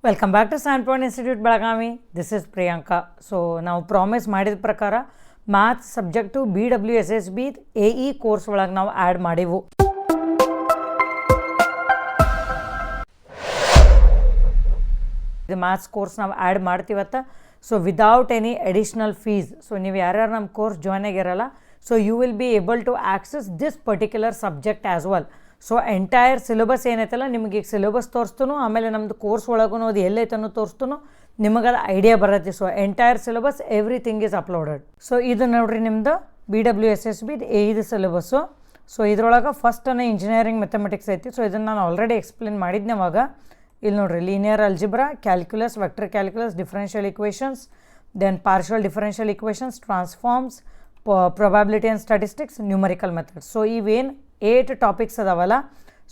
Welcome back to stand institute Belagavi. This is Priyanka. So ನಾವು promise ಮಾಡಿದ ಪ್ರಕಾರ maths subject BWSSB AE course ಒಳಗೆ ನಾವು ಆ್ಯಡ್ ಮಾಡಿವು. ಇದು ಮ್ಯಾಥ್ಸ್ ಕೋರ್ಸ್ ನಾವು ಆ್ಯಡ್ ಮಾಡ್ತೀವತ್ತ. So without any additional fees. So ನೀವು ಯಾರ್ಯಾರು ನಮ್ಮ ಕೋರ್ಸ್ ಜಾಯ್ನ್ ಆಗಿರಲ್ಲ, so you will be able to access this particular subject as well. So entire syllabus ಏನೈತಲ್ಲ ನಿಮಗೆ ಈಗ ಸಿಲೆಬಸ್ ತೋರಿಸ್ತನು, ಆಮೇಲೆ ನಮ್ಮದು ಕೋರ್ಸ್ ಒಳಗೂ ಅದು ಎಲ್ಲೈತನೂ ತೋರಿಸ್ತನು, ನಿಮಗದು ಐಡಿಯಾ ಬರುತ್ತೆ. So entire syllabus everything is uploaded. So ಇದು ನೋಡಿರಿ ನಿಮ್ಮದು BWSSB ಇದು ಸಿಲೆಬಸ್ಸು. ಸೊ ಇದ್ರೊಳಗೆ ಫಸ್ಟನ್ನು ಇಂಜಿನಿಯರಿಂಗ್ ಮ್ಯಾಥಮೆಟಿಕ್ಸ್ ಐತಿ. ಸೊ ಇದನ್ನು ನಾನು ಆಲ್ರೆಡಿ ಎಕ್ಸ್ಪ್ಲೇನ್ ಮಾಡಿದ್ದೆ ಅವಾಗ. ಇಲ್ಲಿ ನೋಡಿರಿ, linear algebra, calculus, vector calculus, differential equations, then partial differential equations, transforms, probability and statistics, numerical methods. So ಇವೇನು 8 ಟಾಪಿಕ್ಸ್ ಅದಾವಲ್ಲ,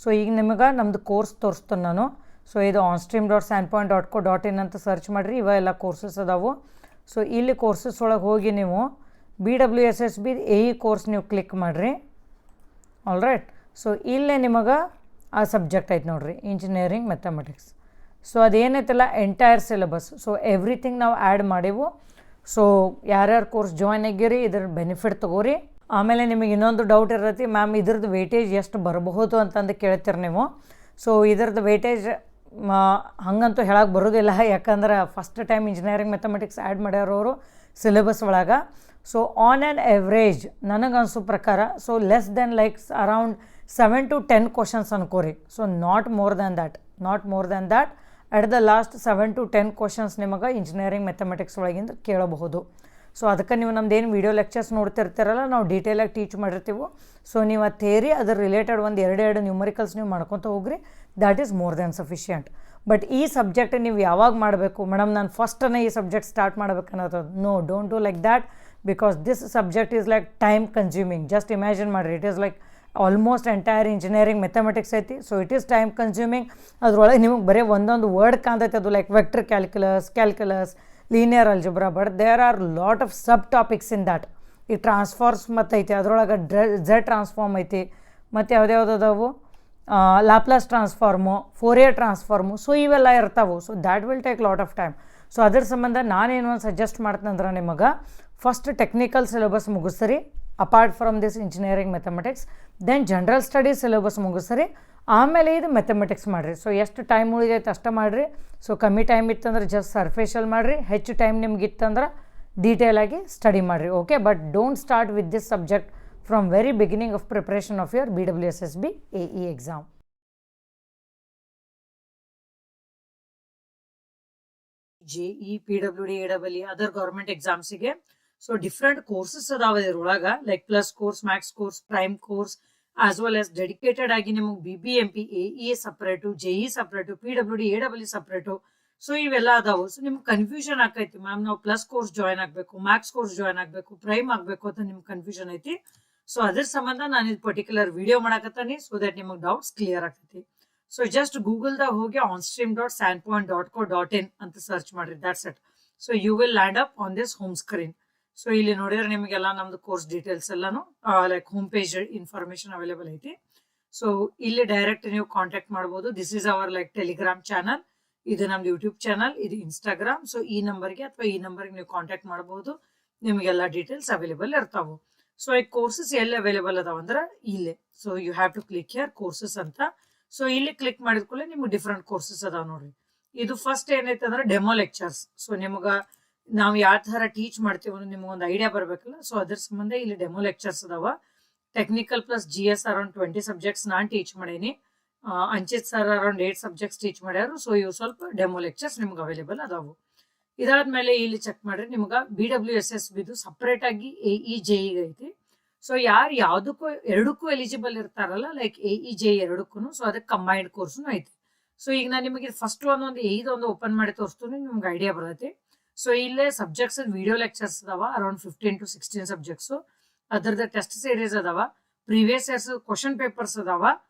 ಸೊ ಈಗ ನಿಮಗೆ ನಮ್ಮದು ಕೋರ್ಸ್ ತೋರಿಸ್ತೀನಿ ನಾನು. ಸೊ ಇದು onstream.sandpoint.co.in ಅಂತ ಸರ್ಚ್ ಮಾಡಿರಿ, ಇವೆಲ್ಲ ಕೋರ್ಸಸ್ ಅದಾವು. ಸೊ ಇಲ್ಲಿ ಕೋರ್ಸಸ್ ಒಳಗೆ ಹೋಗಿ ನೀವು BWSSB AE ಕೋರ್ಸ್ ನೀವು ಕ್ಲಿಕ್ ಮಾಡಿರಿ. All right. ಸೊ ಇಲ್ಲೇ ನಿಮಗೆ ಆ ಸಬ್ಜೆಕ್ಟ್ ಐತೆ ನೋಡಿರಿ, ಇಂಜಿನಿಯರಿಂಗ್ ಮ್ಯಾಥಮೆಟಿಕ್ಸ್. ಸೊ ಅದೇನೈತಲ್ಲ ಎಂಟೈರ್ ಸಿಲೆಬಸ್. ಸೊ ಎವ್ರಿಥಿಂಗ್ ನಾವು ಆ್ಯಡ್ ಮಾಡೇವು. ಸೊ ಯಾರ್ಯಾರು ಕೋರ್ಸ್ ಜಾಯ್ನ್ ಆಗಿರಿ ಇದ್ರ ಬೆನಿಫಿಟ್ ತೊಗೋರಿ. ಆಮೇಲೆ ನಿಮಗೆ ಇನ್ನೊಂದು ಡೌಟ್ ಇರತ್ತೆ, ಮ್ಯಾಮ್ ಇದ್ರದ್ದು ವೇಟೇಜ್ ಎಷ್ಟು ಬರಬಹುದು ಅಂತಂದು ಕೇಳ್ತೀರಿ ನೀವು. ಸೊ ಇದ್ರದ್ದು ವೇಟೇಜ್ ಹಂಗಂತೂ ಹೇಳಕ್ಕೆ ಬರೋದಿಲ್ಲ, ಯಾಕಂದ್ರೆ first time engineering mathematics add ಮಾಡ್ಯಾರವರು ಸಿಲೆಬಸ್ ಒಳಗೆ. ಸೊ ಆನ್ ಆ್ಯನ್ ಎವ್ರೇಜ್ ನನಗೆ ಅನಿಸೋ ಪ್ರಕಾರ so less than likes around 7 to 10 questions ಅನ್ಕೋರಿ. So not more than that at the last 7 to 10 questions ನಿಮಗೆ ಇಂಜಿನಿಯರಿಂಗ್ ಮ್ಯಾಥಮೆಟಿಕ್ಸ್ ಒಳಗಿಂದ ಕೇಳಬಹುದು. ಸೊ ಅದಕ್ಕೆ ನೀವು ನಮ್ದೇನು ವೀಡಿಯೋ ಲೆಕ್ಚರ್ಸ್ ನೋಡ್ತಿರ್ತೀರಲ್ಲ, ನಾವು ಡೀಟೇಲಾಗಿ ಟೀಚ್ ಮಾಡಿರ್ತೀವಿ. ಸೊ ನೀವು ಆ ಥೇರಿ ಅದ್ರ ರಿಲೇಟೆಡ್ ಒಂದು ಎರಡು ನ್ಯೂಮರಿಕಲ್ಸ್ ನೀವು ಮಾಡ್ಕೊತ ಹೋಗ್ರಿ, that is more than sufficient. But ಈ ಸಬ್ಜೆಕ್ಟ್ ನೀವು ಯಾವಾಗ ಮಾಡಬೇಕು ಮೇಡಮ್, ನಾನು ಫಸ್ಟನ್ನು ಈ ಸಬ್ಜೆಕ್ಟ್ ಸ್ಟಾರ್ಟ್ ಮಾಡ್ಬೇಕು ಅನ್ನೋದು, no, don't do like that, because this subject is like time consuming. Just imagine ಮಾಡಿರಿ, it is like almost entire engineering mathematics ಐತಿ. So it is time consuming. ಅದ್ರೊಳಗೆ ನಿಮಗೆ ಬರೀ ಒಂದೊಂದು ವರ್ಡ್ ಕಾಣ್ತೈತೆ, ಅದು like vector calculus, linear algebra, but there are lot of sub topics in that. ಈ transforms ಮತ್ತು ಐತಿ, ಅದರೊಳಗೆ ಝೆಡ್ ಟ್ರಾನ್ಸ್ಫಾರ್ಮ್ ಐತಿ, ಮತ್ತು ಯಾವ್ದ್ಯಾವ್ದು ಅದಾವು, Laplace transform, Fourier transform. So ಇವೆಲ್ಲ ಇರ್ತಾವೆ. So that will take lot of time. So ಅದ್ರ ಸಂಬಂಧ ನಾನೇನು ಒಂದು ಸಜೆಸ್ಟ್ ಮಾಡ್ತಂದ್ರೆ ನಿಮಗೆ ಫಸ್ಟ್ ಟೆಕ್ನಿಕಲ್ ಸಿಲೆಬಸ್ ಮುಗಿಸ್ರಿ, apart from this engineering mathematics. Then general studies syllabus ಮುಗಿಸ್ರಿ, ಆಮೇಲೆ ಇದು ಮ್ಯಾಥಮೆಟಿಕ್ಸ್ ಮಾಡಿರಿ. ಸೊ ಎಷ್ಟು ಟೈಮ್ ಉಳಿದೈತೆ ಅಷ್ಟೇ ಮಾಡಿರಿ. ಸೊ ಕಮ್ಮಿ ಟೈಮ್ ಇತ್ತಂದ್ರೆ ಜಸ್ಟ್ ಸರ್ಫೇಷಲ್ ಮಾಡಿರಿ, ಹೆಚ್ಚು ಟೈಮ್ ನಿಮ್ಗೆ ಇತ್ತಂದ್ರೆ ಡೀಟೇಲಾಗಿ ಸ್ಟಡಿ ಮಾಡಿರಿ. Okay, but don't start with this subject from very beginning of preparation of your BWSSB AE exam. JE, PWD, AEE other government ಎಕ್ಸಾಮ್ಸಿಗೆ ಸೊ ಡಿಫ್ರೆಂಟ್ ಕೋರ್ಸಸ್ ಅದಾವ ಇದ್ರೊಳಗೆ, like plus course, max course, prime course, as well as dedicated ಆಗಿ ನಿಮಗೆ BBMP AE separate, JE separate, PWD, AEE separate. So ಇವೆಲ್ಲ ಅದಾವು. So ನಿಮ್ಗೆ confusion ಆಕೈತಿ, ma'am ನಾವು ಪ್ಲಸ್ ಕೋರ್ಸ್ ಜಾಯ್ನ್ ಆಗಬೇಕು, ಮ್ಯಾಕ್ಸ್ ಕೋರ್ಸ್ ಜಾಯ್ನ್ ಆಗಬೇಕು, ಪ್ರೈಮ್ ಆಗಬೇಕು ಅಂತ ನಿಮ್ಗೆ ಕನ್ಫ್ಯೂಷನ್ ಐತಿ. ಸೊ ಅದ್ರ ಸಂಬಂಧ ನಾನು ಇದು ಪರ್ಟಿಕ್ಯುಲರ್ ವಿಡಿಯೋ ಮಾಡಕತ್ತಾನೆ, ಸೊ ದಟ್ ನಿಮಗೆ ಡೌಟ್ಸ್ ಕ್ಲಿಯರ್ ಆಗ್ತೈತಿ. ಸೊ ಜಸ್ಟ್ ಗೂಗಲ್ದಾಗ ಹೋಗಿ onstream.sandpoint.co.in ಅಂತ ಸರ್ಚ್ ಮಾಡಿರಿ, that's it. So you will land up on this home screen. So ಇಲ್ಲಿ ನೋಡಿದ್ರೆ ನಿಮಗೆಲ್ಲ ನಮ್ದು ಕೋರ್ಸ್ ಡೀಟೇಲ್ಸ್ ಎಲ್ಲಾನು like home page information available ಐತಿ. ಸೊ ಇಲ್ಲಿ ಡೈರೆಕ್ಟ್ ನೀವು ಕಾಂಟ್ಯಾಕ್ಟ್ ಮಾಡ್ಬೋದು. This is our like Telegram channel, ಇದು ನಮ್ದು ಯೂಟ್ಯೂಬ್ ಚಾನಲ್, ಇದು ಇನ್ಸ್ಟಾಗ್ರಾಮ್. ಸೊ ಈ ನಂಬರ್ಗೆ ಅಥವಾ ಈ ನಂಬರ್ಗೆ ನೀವು ಕಾಂಟ್ಯಾಕ್ಟ್ ಮಾಡ್ಬೋದು, ನಿಮಗೆಲ್ಲ ಡೀಟೇಲ್ಸ್ ಅವೈಲೇಬಲ್ ಇರ್ತಾವೆ. ಸೊ ಈ ಕೋರ್ಸಸ್ ಎಲ್ಲಿ ಅವೈಲೇಬಲ್ ಅದಾವ ಅಂದ್ರೆ ಇಲ್ಲೇ. So you have to click here courses ಅಂತ. ಸೊ ಇಲ್ಲಿ ಕ್ಲಿಕ್ ಮಾಡಿದ ಕೂಡಲೇ ನಿಮ್ಗೆ ಡಿಫ್ರೆಂಟ್ ಕೋರ್ಸಸ್ ಅದಾವ ನೋಡ್ರಿ. ಇದು ಫಸ್ಟ್ ಏನೈತೆ ಅಂದ್ರೆ ಡೆಮೋ ಲೆಕ್ಚರ್ಸ್. ಸೊ ನಿಮ್ಗೆ ನಾವು ಯಾವ ಥರ ಟೀಚ್ ಮಾಡ್ತೀವಿ ಅನ್ನೋ ನಿಮ್ಗೆ ಒಂದು ಐಡಿಯಾ ಬರಬೇಕಲ್ಲ. ಸೊ ಅದ್ರ ಸಂಬಂಧ ಇಲ್ಲಿ ಡೆಮೋ ಲೆಕ್ಚರ್ಸ್ ಅದಾವ. Technical plus GS around 20 subjects ನಾನು ಟೀಚ್ ಮಾಡೀನಿ. Anchit sir around 8 subjects teach ಮಾಡ್ಯಾರು. ಸೊ ಇವು ಸ್ವಲ್ಪ ಡೆಮೋ ಲೆಕ್ಚರ್ಸ್ ನಿಮ್ಗೆ ಅವೈಲೇಬಲ್ ಅದಾವು. ಇದಾದ್ಮೇಲೆ ಇಲ್ಲಿ ಚೆಕ್ ಮಾಡ್ರಿ, ನಿಮ್ಗೆ BWSSB ಸಪ್ರೇಟ್ ಆಗಿ AE JE ಐತಿ. ಸೊ ಯಾರು ಯಾವುದಕ್ಕೂ ಎರಡಕ್ಕೂ ಎಲಿಜಿಬಲ್ ಇರ್ತಾರಲ್ಲ, ಲೈಕ್ AE JE ಎರಡಕ್ಕೂ, ಸೊ ಅದಕ್ಕೆ ಕಂಬೈನ್ಡ್ ಕೋರ್ಸ್ನು ಐತಿ. ಸೊ ಈಗ ನಾನು ನಿಮಗೆ ಫಸ್ಟ್ ಒಂದೊಂದು AE ಓಪನ್ ಮಾಡಿ ತೋರಿಸ್ತೀನಿ, ನಿಮ್ಗೆ ಐಡಿಯಾ ಬರುತ್ತೆ. ಸೊ ಇಲ್ಲೇ ಸಬ್ಜೆಕ್ಟ್ಸ್ ವಿಡಿಯೋ ಲೆಕ್ಚರ್ಸ್ ಅದಾವ ಅರೌಂಡ್ 15 to 16 ಸಬ್ಜೆಕ್ಟ್ಸು. ಅದರದ ಟೆಸ್ಟ್ ಸೀರೀಸ್ ಅದಾವ, ಪ್ರೀವಿಯಸ್ ಇಯರ್ಸ್ ಕ್ವಶನ್ ಪೇಪರ್ಸ್ ಅದಾವ.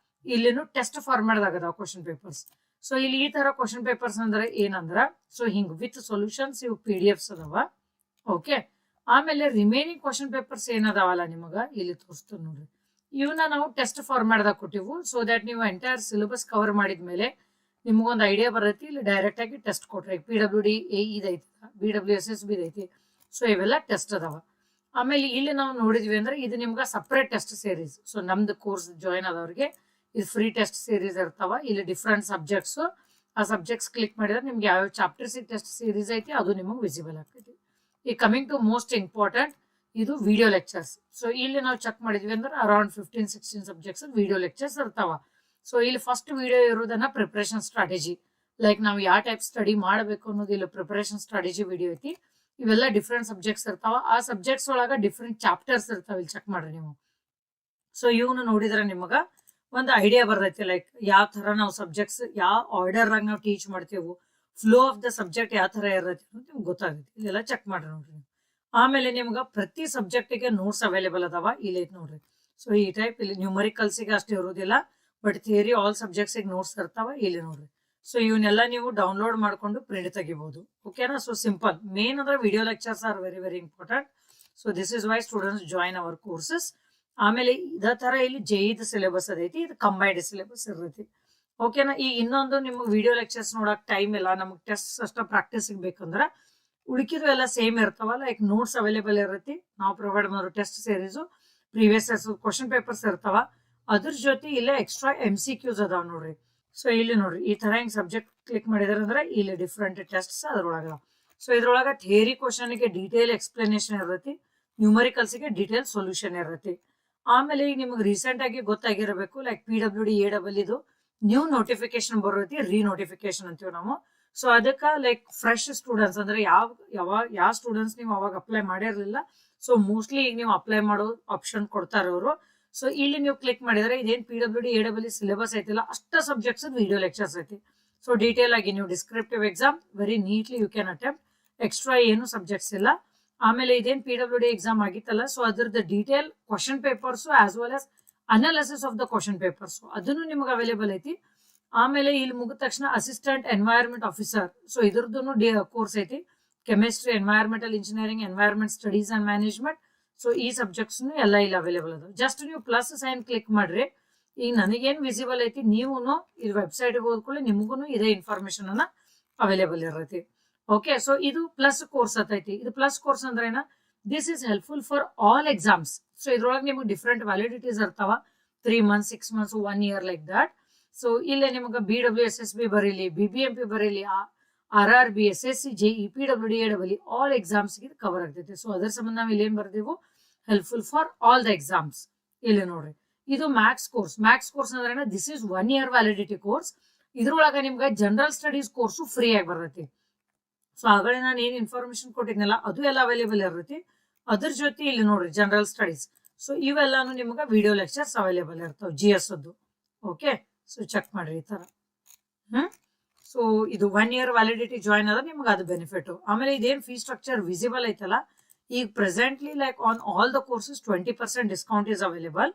ಇಲ್ಲಿನೂ ಟೆಸ್ಟ್ ಫಾರ್ಮ್ಯಾಟ್ದಾಗ ಅದಾವ ಕ್ವಶನ್ ಪೇಪರ್ಸ್. ಸೊ ಇಲ್ಲಿ ಈ ತರ ಕ್ವಶನ್ ಪೇಪರ್ಸ್ ಅಂದ್ರೆ ಏನಂದ್ರ, ಸೊ ಹಿಂಗ್ ವಿತ್ ಸೊಲ್ಯೂಷನ್ಸ್ ಇವು PDFs ಅದಾವ. ಓಕೆ, ಆಮೇಲೆ ರಿಮೈನಿಂಗ್ ಕ್ವಶನ್ ಪೇಪರ್ಸ್ ಏನದಾವಲ್ಲ ನಿಮಗ ಇಲ್ಲಿ ತೋರಿಸ್ತೀನಿ ನೋಡ್ರಿ. ಇವನ್ನ ನಾವು ಟೆಸ್ಟ್ ಫಾರ್ಮ್ಯಾಟ್ದಾಗ ಕೊಟ್ಟಿವು. ಸೊ ದಟ್ ನೀವು ಎಂಟೈರ್ ಸಿಲೆಬಸ್ ಕವರ್ ಮಾಡಿದ್ಮೇಲೆ ನಿಮ್ಗೊಂದು ಐಡಿಯಾ ಬರೈತಿ ಇಲ್ಲಿ ಡೈರೆಕ್ಟ್ ಆಗಿ ಟೆಸ್ಟ್ ಕೊಟ್ರಿ PWD ಇದೈತಿ BWSSB ಐತಿ. ಸೊ ಇವೆಲ್ಲ ಟೆಸ್ಟ್ ಅದಾವ. ಆಮೇಲೆ ಇಲ್ಲಿ ನಾವು ನೋಡಿದ್ವಿ ಅಂದ್ರೆ ಇದು ನಿಮ್ಗೆ ಸಪ್ರೇಟ್ ಟೆಸ್ಟ್ ಸೀರೀಸ್. ಸೊ ನಮ್ದು ಕೋರ್ಸ್ ಜಾಯಿನ್ ಆದವ್ರಿಗೆ ಇದು ಫ್ರೀ ಟೆಸ್ಟ್ ಸೀರೀಸ್ ಇರ್ತಾವ. ಇಲ್ಲಿ ಡಿಫ್ರೆಂಟ್ ಸಬ್ಜೆಕ್ಟ್ಸ್, ಆ ಸಬ್ಜೆಕ್ಟ್ಸ್ ಕ್ಲಿಕ್ ಮಾಡಿದ್ರೆ ನಿಮ್ಗೆ ಯಾವ ಚಾಪ್ಟರ್ಸ್ ಟೆಸ್ಟ್ ಸೀರೀಸ್ ಐತಿ ಅದು ನಿಮಗೆ ವಿಸಿಬಲ್ ಆಗ್ತೈತಿ. ಈ ಕಮಿಂಗ್ ಟು ಮೋಸ್ಟ್ ಇಂಪಾರ್ಟೆಂಟ್, ಇದು ವಿಡಿಯೋ ಲೆಕ್ಚರ್ಸ್. ಸೊ ಇಲ್ಲಿ ನಾವು ಚೆಕ್ ಮಾಡಿದ್ವಿ ಅಂದ್ರೆ ಅರೌಂಡ್ 15-16 ಸಬ್ಜೆಕ್ಟ್ಸ್ ವಿಡಿಯೋ ಲೆಕ್ಚರ್ಸ್ ಇರ್ತಾವ. ಸೊ ಇಲ್ಲಿ ಫಸ್ಟ್ ವಿಡಿಯೋ ಇರೋದನ್ನ ಪ್ರಿಪರೇಷನ್ ಸ್ಟ್ರಾಟಜಿ, ಲೈಕ್ ನಾವು ಯಾವ ಟೈಪ್ ಸ್ಟಡಿ ಮಾಡಬೇಕು ಅನ್ನೋದು ಇಲ್ಲಿ ಪ್ರಿಪರೇಷನ್ ಸ್ಟ್ರಾಟಜಿ ವಿಡಿಯೋ ಐತಿ. ಇವೆಲ್ಲ ಡಿಫ್ರೆಂಟ್ ಸಬ್ಜೆಕ್ಟ್ಸ್ ಇರ್ತಾವ. ಆ ಸಬ್ಜೆಕ್ಟ್ಸ್ ಒಳಗ ಡಿಫ್ರೆಂಟ್ ಚಾಪ್ಟರ್ಸ್ ಇರ್ತಾವ. ಇಲ್ಲಿ ಚೆಕ್ ಮಾಡ್ರಿ ನೀವು. ಸೊ ಇವನು ನೋಡಿದ್ರೆ ನಿಮಗ ಒಂದು ಐಡಿಯಾ ಬರ್ತೈತಿ, ಲೈಕ್ ಯಾವ ತರ ನಾವು ಸಬ್ಜೆಕ್ಟ್ಸ್ ಯಾವ ಆರ್ಡರ್ ಆಗಿ ನಾವು ಟೀಚ್ ಮಾಡ್ತೇವೆ, ಫ್ಲೋ ಆಫ್ ದ ಸಬ್ಜೆಕ್ಟ್ ಯಾವ ತರ ಇರತ್ತೆ ಅಂತ ನಿಮ್ಗೆ ಗೊತ್ತಾಗುತ್ತೆ. ಇದೆಲ್ಲ ಚೆಕ್ ಮಾಡ್ರಿ ನೋಡ್ರಿ. ಆಮೇಲೆ ನಿಮ್ಗೆ ಪ್ರತಿ ಸಬ್ಜೆಕ್ಟಿಗೆ ನೋಟ್ಸ್ ಅವೈಲೇಬಲ್ ಅದಾವ. ಇಲ್ಲಿ ಐತಿ ನೋಡ್ರಿ. ಸೊ ಈ ಟೈಪ್ ಇಲ್ಲಿ ನ್ಯೂಮರಿಕಲ್ಸಿಗೆ ಅಷ್ಟು ಇರೋದಿಲ್ಲ, ಬಟ್ ಥಿಯರಿ ಆಲ್ ಸಬ್ಜೆಕ್ಟ್ಸಿಗೆ ನೋಟ್ಸ್ ಇರ್ತಾವ. ಇಲ್ಲಿ ನೋಡ್ರಿ. ಸೊ ಇವನ್ನೆಲ್ಲ ನೀವು ಡೌನ್ಲೋಡ್ ಮಾಡ್ಕೊಂಡು ಪ್ರಿಂಟ್ ತೆಗಿಬಹುದು. ಓಕೆನಾ? So simple. ಮೇನ್ ಅಂದ್ರೆ video lectures are very very important. So this is why students join our courses. ಆಮೇಲೆ ಇದೇ ತರ ಇಲ್ಲಿ JEE ಸಿಲೆಬಸ್ ಅದೈತಿ, ಇದು ಕಂಬೈನ್ಡ್ ಸಿಲೆಬಸ್ ಇರ್ತೈತಿ. ಓಕೆನಾ? ಈ ಇನ್ನೊಂದು ನಿಮ್ಗೆ ವಿಡಿಯೋ ಲೆಕ್ಚರ್ಸ್ ನೋಡಕ್ ಟೈಮ್ ಇಲ್ಲ, ನಮ್ಗೆ ಟೆಸ್ಟ್ ಅಷ್ಟ ಪ್ರಾಕ್ಟೀಸ್ ಬೇಕಂದ್ರೆ ಉಳಿಕಿದ್ರು ಎಲ್ಲ ಸೇಮ್ ಇರ್ತಾವ. ಲೈಕ್ ನೋಟ್ಸ್ ಅವೈಲೇಬಲ್ ಇರತ್ತೆ. ನಾವು ಪ್ರೊವೈಡ್ ಮಾಡೋ test series, previous question papers ಇರ್ತಾವ. ಅದ್ರ ಜೊತೆ ಇಲ್ಲ ಎಕ್ಸ್ಟ್ರಾ MCQs ಅದಾವ ನೋಡ್ರಿ. ಸೊ ಇಲ್ಲಿ ನೋಡ್ರಿ, ಈ ತರ ಹಿಂಗ್ ಸಬ್ಜೆಕ್ಟ್ ಕ್ಲಿಕ್ ಮಾಡಿದಾರೆ ಅಂದ್ರೆ ಇಲ್ಲಿ ಡಿಫ್ರೆಂಟ್ ಟೆಸ್ಟ್ಸ್ ಅದ್ರೊಳಗ. ಸೊ ಇದ್ರೊಳಗ ಥಿಯರಿ ಕ್ವಶನ್ಗೆ ಡೀಟೇಲ್ ಎಕ್ಸ್ಪ್ಲನೇಷನ್ ಇರತ್ತೆ, ನ್ಯೂಮರಿಕಲ್ಸ್ಗೆ ಡೀಟೇಲ್ ಸೊಲ್ಯೂಷನ್ ಇರತ್ತೆ. ಆಮೇಲೆ ಈಗ ನಿಮ್ಗೆ ರೀಸೆಂಟ್ ಆಗಿ ಗೊತ್ತಾಗಿರಬೇಕು, ಲೈಕ್ PWD AEE ಇದು ನ್ಯೂ ನೋಟಿಫಿಕೇಶನ್ ಬರುತ್ತೆ, ರೀನೋಟಿಫಿಕೇಶನ್ ಅಂತೀವಿ ನಾವು. ಸೊ ಅದಕ್ಕೆ ಲೈಕ್ ಫ್ರೆಶ್ ಸ್ಟೂಡೆಂಟ್ಸ್ ಅಂದ್ರೆ ಯಾವ ಸ್ಟೂಡೆಂಟ್ಸ್ ನೀವು ಅವಾಗ ಅಪ್ಲೈ ಮಾಡಿರ್ಲಿಲ್ಲ, ಸೊ ಮೋಸ್ಟ್ಲಿ ಈಗ ನೀವು ಅಪ್ಲೈ ಮಾಡೋ ಆಪ್ಷನ್ ಕೊಡ್ತಾರೆ ಅವರು. ಸೊ ಇಲ್ಲಿ ನೀವು ಕ್ಲಿಕ್ ಮಾಡಿದ್ರೆ ಇದೇನ್ PWD AEE ಸಿಲೆಬಸ್ ಐತಿಲ್ಲ ಅಷ್ಟ ಸಬ್ಜೆಕ್ಟ್ಸ್ ವಿಡಿಯೋ ಲೆಕ್ಚರ್ಸ್ ಐತಿ. ಸೊ ಡೀಟೇಲ್ ಆಗಿ ನೀವು descriptive exam very neatly you can attempt. Extra ಏನು ಸಬ್ಜೆಕ್ಟ್ಸ್ ಇಲ್ಲ. ಆಮೇಲೆ ಇದೇನ್ PWD ಎಕ್ಸಾಮ್ ಆಗಿತ್ತಲ್ಲ, ಸೊ ಅದ್ರದ್ದು detail question papers as well as analysis of the question papers ಅದನ್ನು ನಿಮ್ಗೆ ಅವೈಲೇಬಲ್ ಐತಿ. ಆಮೇಲೆ ಇಲ್ಲಿ ಮುಗಿದ ತಕ್ಷಣ ಅಸಿಸ್ಟೆಂಟ್ ಎನ್ವೈರನ್ಮೆಂಟ್ ಆಫೀಸರ್, ಸೊ ಇದ್ರದ್ದು ಕೋರ್ಸ್ ಐತಿ. Chemistry, environmental engineering, environment studies and management. So ಈ ಸಬ್ಜೆಕ್ಟ್ಸ್ ಎಲ್ಲ ಇಲ್ಲಿ ಅವೈಲೇಬಲ್ ಅದಾವ. ಜಸ್ಟ್ ನೀವು ಪ್ಲಸ್ ಸೈನ್ ಕ್ಲಿಕ್ ಮಾಡ್ರಿ. ಈಗ ನನಗೇನ್ ವಿಸಿಬಲ್ ಐತಿ, ನೀವು ಇದು ವೆಬ್ಸೈಟ್ ಹೋದ್ಕೊಳ್ಳಿ ನಿಮಗೂ ಇದೇ ಇನ್ಫಾರ್ಮೇಶನ್ ಅನ್ನ ಅವೈಲೇಬಲ್ ಇರತ್ತೆ. ಓಕೆ, ಸೊ ಇದು ಪ್ಲಸ್ ಕೋರ್ಸ್ ಐತಿ. ಇದು ಪ್ಲಸ್ ಕೋರ್ಸ್ ಅಂದ್ರೆ ಏನ, this is helpful for all exams. So ಇದ್ರೊಳಗೆ ನಿಮ್ಗೆ ಡಿಫ್ರೆಂಟ್ ವ್ಯಾಲಿಡಿಟೀಸ್ ಇರ್ತಾವ, 3 months, 6 months, 1 year like that. So ಇಲ್ಲೇ ನಿಮ್ಗೆ BWSSB ಬರೀಲಿ, BBMP ಬರೀಲಿ, RRB, SSC, JEE, PWD AEE all exams ಇದು ಕವರ್ ಆಗ್ತೈತಿ. ಸೊ ಅದರ ಸಂಬಂಧ ನಾವು ಇಲ್ಲಿ ಏನ್ ಬರ್ದೇವು, helpful for all the exams. ಇಲ್ಲಿ ನೋಡ್ರಿ, ಇದು ಮ್ಯಾಕ್ಸ್ ಕೋರ್ಸ್. ಮ್ಯಾಕ್ಸ್ ಕೋರ್ಸ್ ಅಂದ್ರೆ this is 1 year validity course. ಇದ್ರೊಳಗ ನಿಮ್ಗೆ ಜನರಲ್ ಸ್ಟಡೀಸ್ ಕೋರ್ಸು ಫ್ರೀ ಆಗಿ ಬರ್ತೈತಿ. ಸೊ ಆಗಲೇ ನಾನು ಏನ್ ಇನ್ಫಾರ್ಮೇಶನ್ ಕೊಟ್ಟಿದ್ನಲ್ಲ ಅದು ಎಲ್ಲ ಅವೈಲೇಬಲ್ ಇರ್ತೈತಿ. ಅದ್ರ ಜೊತೆ ಇಲ್ಲಿ ನೋಡ್ರಿ ಜನರಲ್ ಸ್ಟಡೀಸ್. ಸೊ ಇವೆಲ್ಲಾನು ನಿಮ್ಗೆ ವಿಡಿಯೋ ಲೆಕ್ಚರ್ಸ್ ಅವೈಲೇಬಲ್ ಇರ್ತಾವ GS ಅದು. ಓಕೆ, ಸೊ ಚೆಕ್ ಮಾಡ್ರಿ ಈ ತರ. ಸೊ ಇದು 1 year ವ್ಯಾಲಿಡಿಟಿ ಜಾಯಿನ್ ಆದ್ರೆ ನಿಮ್ಗೆ ಅದು ಬೆನಿಫಿಟ್. ಆಮೇಲೆ ಇದೇನ್ ಫೀ ಸ್ಟ್ರಕ್ಚರ್ ವಿಸಿಬಲ್ ಐತಲ್ಲ, ಈಗ presently like on all the courses 20% discount is available.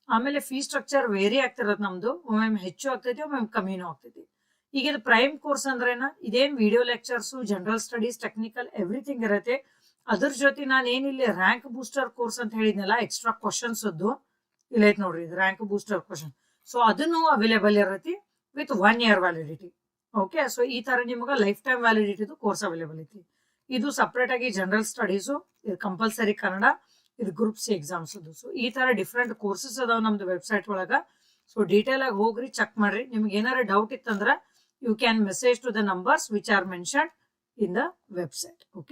ಆಮೇಲೆ ಫೀ ಸ್ಟ್ರಕ್ಚರ್ ವೇರಿ ಆಗ್ತಿರೋದು ನಮ್ದು, ಒಮ್ಮೆ ಹೆಚ್ಚು ಆಗ್ತೈತಿ, ಒಮ್ಮೆ ಕಮ್ಮಿನೂ ಆಗ್ತೈತಿ. ಈಗ ಇದು ಪ್ರೈಮ್ ಕೋರ್ಸ್ ಅಂದ್ರೇನ, ಇದೇನ್ video lectures, general studies, technical everything ಇರತ್ತೆ. ಅದ್ರ ಜೊತೆ ನಾನು ಏನಿಲ್ಲಿ ರ್ಯಾಂಕ್ ಬೂಸ್ಟರ್ ಕೋರ್ಸ್ ಅಂತ ಹೇಳಿದ್ನಲ್ಲ, ಎಕ್ಸ್ಟ್ರಾ ಕ್ವಶನ್ಸ್ ಅದು ಇಲ್ಲ ಐತ್ ನೋಡ್ರಿ, ಇದು ರ್ಯಾಂಕ್ ಬೂಸ್ಟರ್ ಕ್ವಶನ್. ಸೊ ಅದನ್ನು ಅವೈಲೇಬಲ್ ಇರತ್ತೆ with 1 year validity. Okay, so ಈ ತರ ನಿಮ್ಗೆ life time validity course available ಐತಿ. ಇದು ಸಪ್ರೇಟ್ ಆಗಿ ಜನರಲ್ ಸ್ಟಡೀಸು, ಇದು ಕಂಪಲ್ಸರಿ ಕನ್ನಡ, ಇದು ಗ್ರೂಪ್ C ಎಕ್ಸಾಮ್ಸ್ ಅದು. ಸೊ ಈ ತರ ಡಿಫ್ರೆಂಟ್ ಕೋರ್ಸಸ್ ಅದಾವ ನಮ್ದು ವೆಬ್ಸೈಟ್ ಒಳಗ. ಸೊ ಡೀಟೇಲ್ ಆಗಿ ಹೋಗ್ರಿ, ಚೆಕ್ ಮಾಡ್ರಿ. ನಿಮ್ಗೆ ಏನಾರ ಡೌಟ್ ಇತ್ತಂದ್ರ you can message to the numbers which are mentioned in the website. Okay.